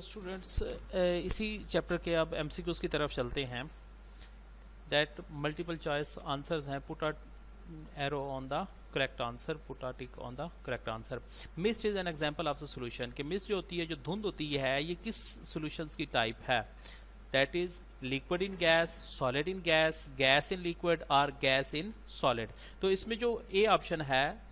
Students इसी chapter के अब एमसीक्यूज की तरफ चलते हैं। दैट मल्टीपल चॉइस आंसर्स हैं। Put a arrow on the correct answer, put a tick on the correct answer. Mist is an example of the solution. कि mist जो होती है, जो धुंध होती है, ये किस सॉल्यूशंस की टाइप है? That is liquid in gas, solid in gas, gas in liquid और गैस इन सॉलिड। तो इसमें जो ए ऑप्शन है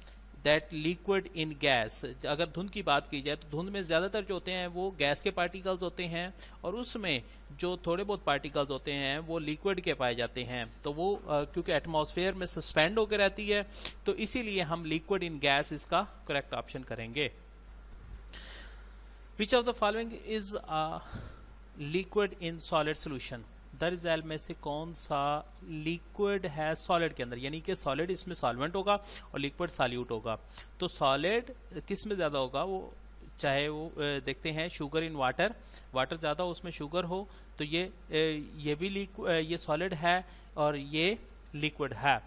दैट लिक्विड इन गैस, अगर धुंध की बात की जाए तो धुंध में ज्यादातर जो होते हैं वो गैस के पार्टिकल्स होते हैं और उसमें जो थोड़े बहुत पार्टिकल्स होते हैं वो लिक्विड के पाए जाते हैं। तो वो क्योंकि एटमॉस्फेयर में सस्पेंड होकर रहती है तो इसीलिए हम लिक्विड इन गैस इसका करेक्ट ऑप्शन करेंगे। विच of the following is liquid in solid solution? दरअसल में से कौन सा लिक्विड है सॉलिड के अंदर, यानी कि सॉलिड इसमें सॉल्वेंट होगा और लिक्विड सॉल्यूट होगा। तो सॉलिड किस में ज्यादा होगा? वो चाहे वो देखते हैं शुगर इन वाटर, वाटर ज्यादा हो उसमें शुगर हो तो ये भी ये सॉलिड है और ये लिक्विड है।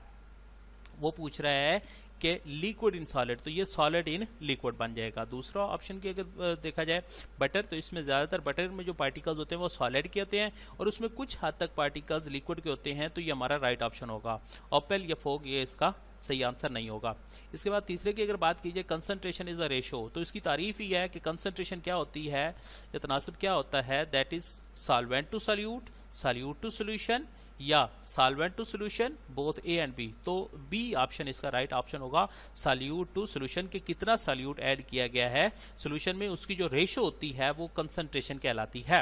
वो पूछ रहा है कि लिक्विड इन सॉलिड, तो ये सॉलिड इन लिक्विड बन जाएगा। दूसरा ऑप्शन की अगर देखा जाए बटर, तो इसमें ज्यादातर बटर में जो पार्टिकल्स होते हैं वो सॉलिड के होते हैं और उसमें कुछ हद तक पार्टिकल्स लिक्विड के होते हैं, तो ये हमारा राइट ऑप्शन होगा। ऑपेल या फोग ये इसका सही आंसर नहीं होगा। इसके बाद तीसरे की अगर बात कीजिए, कंसंट्रेशन इज अ रेशो, तो इसकी तारीफ ही है कि कंसंट्रेशन क्या होती है या तनासब क्या होता है? That is solvent to solute, solute to solution या solvent to solution, both A and B. तो बी ऑप्शन इसका राइट ऑप्शन होगा, सॉल्यूट टू सॉल्यूशन के कितना सॉल्यूट ऐड किया गया है सॉल्यूशन में, उसकी जो रेशो होती है वो कंसंट्रेशन कहलाती है।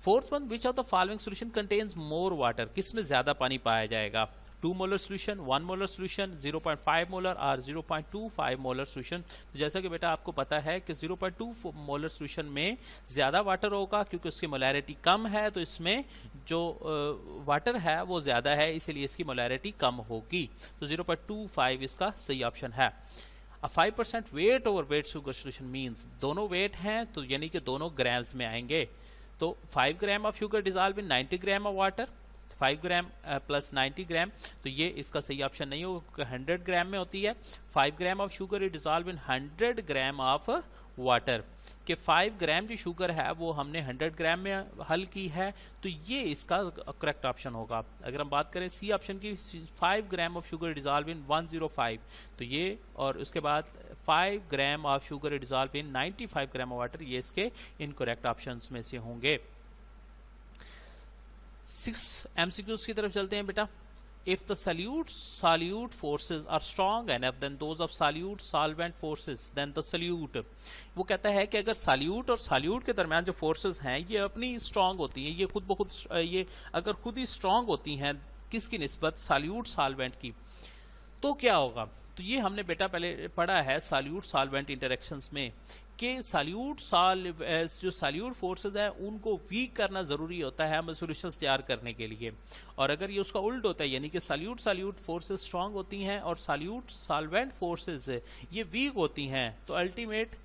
Fourth one, which of the following solution contains more water? किसमें ज्यादा पानी पाया जाएगा? 2 molar solution, 1 molar solution, 0.5 molar और 0.25 मोलर सोल्यूशन। तो जैसा कि बेटा आपको पता है कि 0.2 मोलर सोल्यूशन में ज्यादा वाटर होगा क्योंकि उसकी मोलैरिटी कम है, तो इसमें जो वाटर है वो ज्यादा है इसीलिए इसकी मोलैरिटी कम होगी। तो 0.25 इसका सही ऑप्शन है। 5% weight over weight sugar solution means दोनों वेट हैं तो यानी कि दोनों ग्राम्स में आएंगे। तो 5 gram of sugar dissolve in 90 gram of water, 5 gram plus 90 ग्राम, तो ये इसका सही ऑप्शन नहीं होगा। 100 ग्राम में होती है। 5 gram of sugar is dissolve in 100 gram of water. कि 5 ग्राम जो शुगर है वो हमने 100 ग्राम में हल की है, तो ये इसका करेक्ट ऑप्शन होगा। अगर हम बात करें सी ऑप्शन की, 5 gram of sugar dissolve in 105, तो ये, और उसके बाद 5 gram of sugar dissolve in 95 gram of water, ये इसके इनकरेक्ट ऑप्शंस में से होंगे। 6 MCQs की तरफ चलते हैं बेटा। If the solute forces are strong enough than those of solvent forces, then the solute, वो कहता है कि अगर solute और solute के दरमियान जो forces हैं ये अपनी strong होती हैं, ये खुद ब खुद ये अगर खुद ही strong होती हैं किसकी निस्बत? solute solvent की, तो क्या होगा? तो ये हमने बेटा पहले पढ़ा है solute solvent interactions में कि जो सॉल्यूट फोर्सेस है उनको वीक करना जरूरी होता है हमें सॉल्यूशंस तैयार करने के लिए, और अगर ये उसका उल्ट होता है यानी कि सॉल्यूट फोर्सेस स्ट्रांग होती हैं और सॉल्यूट सॉल्वेंट फोर्सेस ये वीक होती हैं, तो अल्टीमेट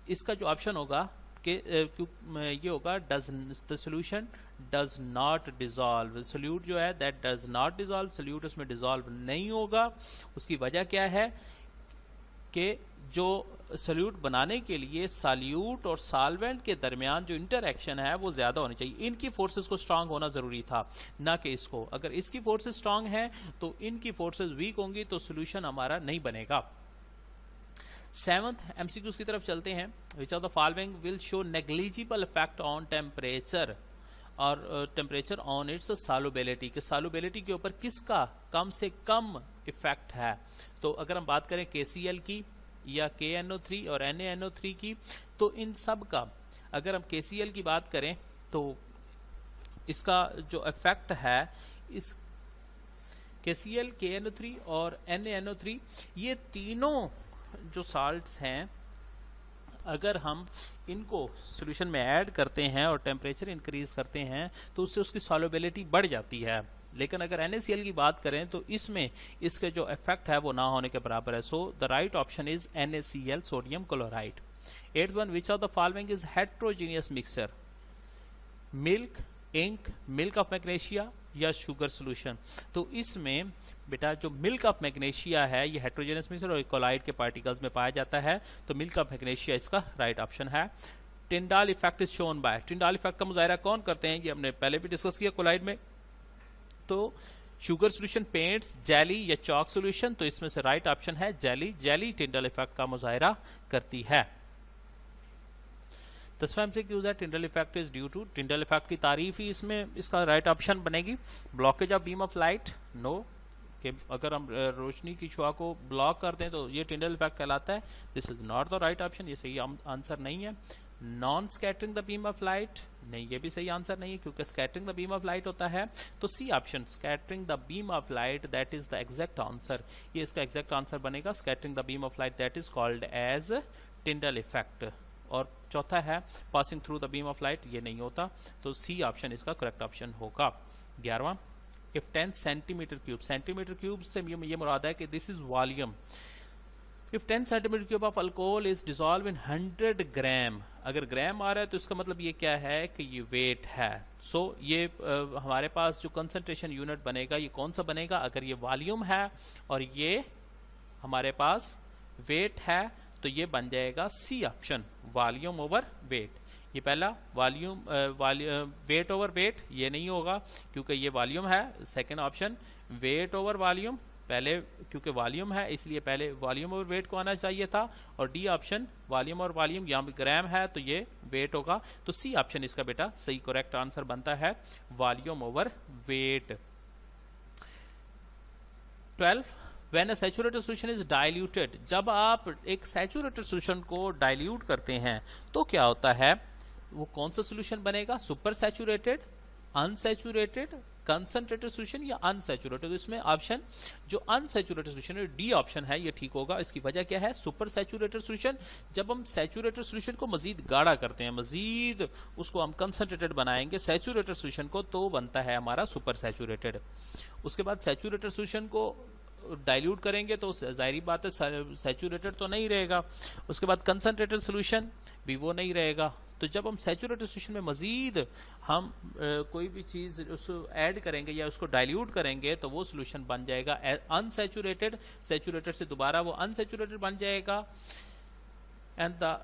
इसका जो ऑप्शन होगा कि ये होगा does the solution does not dissolve. Solute जो है that does not dissolve, solute उसमें डिसॉल्व नहीं होगा। उसकी वजह क्या है कि जो सॉल्यूट बनाने के लिए सॉल्यूट और सॉल्वेंट के दरमियान जो इंटरएक्शन है वो ज्यादा होनी चाहिए। इनकी फोर्सेस को स्ट्रांग होना जरूरी था, ना कि इसको। अगर इसकी फोर्सेस स्ट्रांग हैं तो इनकी फोर्सेस वीक होंगी तो सॉल्यूशन हमारा नहीं बनेगा। 7th MCQs की तरफ चलते हैं। विच of the following will show negligible effect on temperature और टेम्परेचर ऑन इट्स सॉल्युबिलिटी, कि सॉल्युबिलिटी के ऊपर किसका कम से कम इफेक्ट है? तो अगर हम बात करें KCl की या KNO3 और NaNO3 की, तो इन सब का अगर हम KCl की बात करें तो इसका जो इफेक्ट है इस KCl, KNO3 और NaNO3 ये तीनों जो साल्ट्स हैं अगर हम इनको सॉल्यूशन में ऐड करते हैं और टेम्परेचर इंक्रीज करते हैं तो उससे उसकी सॉल्युबिलिटी बढ़ जाती है। लेकिन अगर NaCl की बात करें तो इसमें इसके जो इफेक्ट है वो ना होने के बराबर है। So the right option is NaCl, sodium chloride. 8th one, which of the following is heterogeneous mixture? Milk, ink, milk of magnesia या शुगर सोल्यूशन? तो इसमें बेटा जो मिल्क ऑफ मैग्नीशिया है ये हेट्रोजेनस मिक्सचर और कोलाइड के पार्टिकल्स में पाया जाता है, तो मिल्क ऑफ मैग्नीशिया इसका राइट ऑप्शन है। Tyndall effect is shown by, Tyndall effect का मुजाहरा कौन करते हैं, ये हमने पहले भी डिस्कस किया कोलाइड में। तो शुगर सोल्यूशन, पेंट्स, जेली या चॉक सोल्यूशन, तो इसमें से राइट ऑप्शन है जेली। जेली टिंडल इफेक्ट का मुजाहरा करती है। 10वां एमसीक्यू है Tyndall effect is due to, Tyndall effect की तारीफ ही इसमें इसका राइट ऑप्शन बनेगी। Blockage of beam of light, no, कि अगर हम रोशनी की शुआ को ब्लॉक कर दें तो ये टिंडल इफेक्ट कहलाता है। This is not the right option, ये सही आंसर नहीं है। Non scattering the beam of light, नहीं ये भी सही आंसर नहीं है क्योंकि scattering the beam of light होता है। तो C option scattering the beam of light, that is the exact answer, ये इसका एग्जैक्ट आंसर बनेगा। Scattering the beam of light that is called as Tyndall effect. और चौथा है passing through the beam of light, ये नहीं होता, तो सी ऑप्शन इसका करेक्ट ऑप्शन होगा। 11वां, if 10 centimetre cube, centimetre cube से ये मुराद है कि this is volume. If 10 centimetre cube of alcohol is dissolve in 100 gram, अगर ग्राम आ रहा है तो इसका मतलब ये क्या है कि ये वेट है। सो ये हमारे पास जो कंसंट्रेशन यूनिट बनेगा ये कौन सा बनेगा, अगर ये वॉल्यूम है और ये हमारे पास वेट है तो ये बन जाएगा C option, volume over weight. ये पहला वॉल्यूम वेट ओवर वेट, ये नहीं होगा क्योंकि ये वॉल्यूम है। Second option weight over volume, पहले क्योंकि वॉल्यूम है इसलिए पहले वॉल्यूम ओवर वेट को आना चाहिए था। और डी ऑप्शन वॉल्यूम और वॉल्यूम, यहाँ पे ग्राम है तो ये वेट होगा, तो सी ऑप्शन इसका बेटा सही करेक्ट आंसर बनता है, volume over wait. 12, When a saturated solution is diluted, जब आप एक सैचुरेटेड सोल्यूशन को डाइल्यूट करते हैं तो क्या होता है, वो कौन सा सोल्यूशन बनेगा, super saturated, unsaturated, concentrated solution या अनसैचुरेटेड। तो इसमें ऑप्शन जो अनसैचुरेटेड सोल्यूशन है डी ऑप्शन है, ये ठीक होगा। इसकी वजह क्या है, सुपर सैचुरेटेड सोल्यूशन, जब हम सैचुरेटेड सोल्यूशन को मजीद गाढ़ा करते हैं, मजीद उसको हम कंसंट्रेटेड बनाएंगे सैचुरेटेड सोल्यूशन को, तो बनता है हमारा सुपर सैचुरेटेड। उसके बाद सैचुरेटेड सोल्यूशन को डाइल्यूट करेंगे तो जाहिर बात है सैचुरेटेड तो नहीं रहेगा। उसके बाद कंसंट्रेटेड सोल्यूशन भी वो नहीं रहेगा। तो जब हम सैचुरेटेड सोल्यूशन में मजीद हम कोई भी चीज़ उसको ऐड करेंगे या उसको डाइल्यूट करेंगे तो वो सोल्यूशन बन जाएगा अनसैचुरेटेड, सैचुरेटेड से दोबारा वो अनसैचुरेटेड बन जाएगा। And the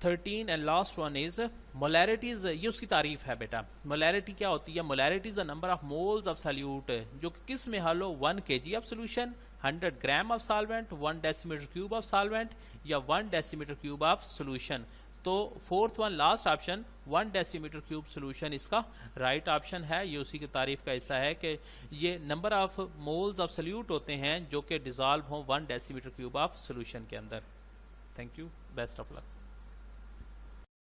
13 and last one is molarities, ये उसकी तारीफ है बेटा। मोलैरिटी क्या होती है, molarity is the number of moles of solute, जो किस में हाल हो, 1 kg of solution, 100 gram of solvent, 1 decimetre cube of solvent या 1 डेसीमीटर क्यूब ऑफ सोल्यूशन। तो fourth one last option 1 decimetre cube solution इसका राइट ऑप्शन है। ये उसी की तारीफ का हिस्सा है कि ये number of moles of solute होते हैं जो कि डिसॉल्व हो 1 डेसीमीटर क्यूब ऑफ सोल्यूशन के अंदर। Thank you, best of luck.